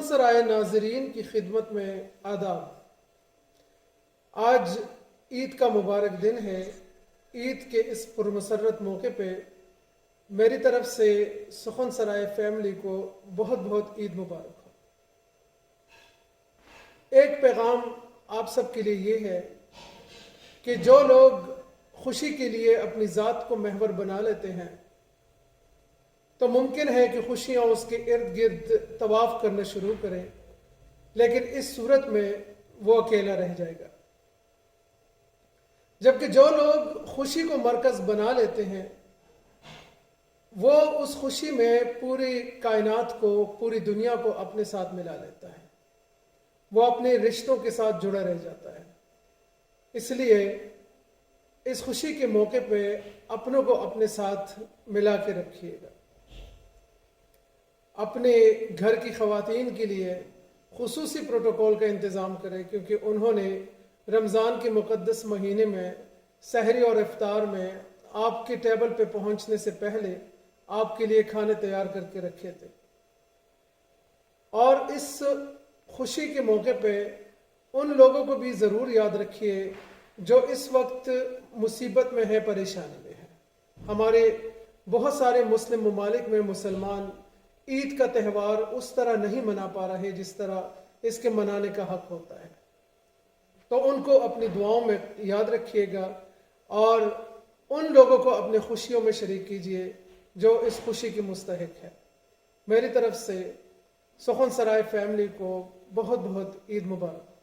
سرائے ناظرین کی خدمت میں آداب۔ آج عید کا مبارک دن ہے۔ عید کے اس پرمسرت موقع پہ میری طرف سے سخن سرائے فیملی کو بہت بہت عید مبارک ہو۔ ایک پیغام آپ سب کے لیے یہ ہے کہ جو لوگ خوشی کے لیے اپنی ذات کو محور بنا لیتے ہیں تو ممکن ہے کہ خوشیاں اس کے ارد گرد طواف کرنا شروع کریں، لیکن اس صورت میں وہ اکیلا رہ جائے گا۔ جبکہ جو لوگ خوشی کو مرکز بنا لیتے ہیں وہ اس خوشی میں پوری کائنات کو، پوری دنیا کو اپنے ساتھ ملا لیتا ہے، وہ اپنے رشتوں کے ساتھ جڑا رہ جاتا ہے۔ اس لیے اس خوشی کے موقع پہ اپنوں کو اپنے ساتھ ملا کے رکھیے گا۔ اپنے گھر کی خواتین کے لیے خصوصی پروٹوکول کا انتظام کریں، کیونکہ انہوں نے رمضان کے مقدس مہینے میں سحری اور افطار میں آپ کے ٹیبل پہ پہنچنے سے پہلے آپ کے لیے کھانے تیار کر کے رکھے تھے۔ اور اس خوشی کے موقع پہ ان لوگوں کو بھی ضرور یاد رکھیے جو اس وقت مصیبت میں ہے، پریشانی میں ہے۔ ہمارے بہت سارے مسلم ممالک میں مسلمان عید کا تہوار اس طرح نہیں منا پا رہے جس طرح اس کے منانے کا حق ہوتا ہے، تو ان کو اپنی دعاؤں میں یاد رکھیے گا اور ان لوگوں کو اپنے خوشیوں میں شریک کیجیے جو اس خوشی کی مستحق ہے۔ میری طرف سے سخن سرائے فیملی کو بہت بہت عید مبارک۔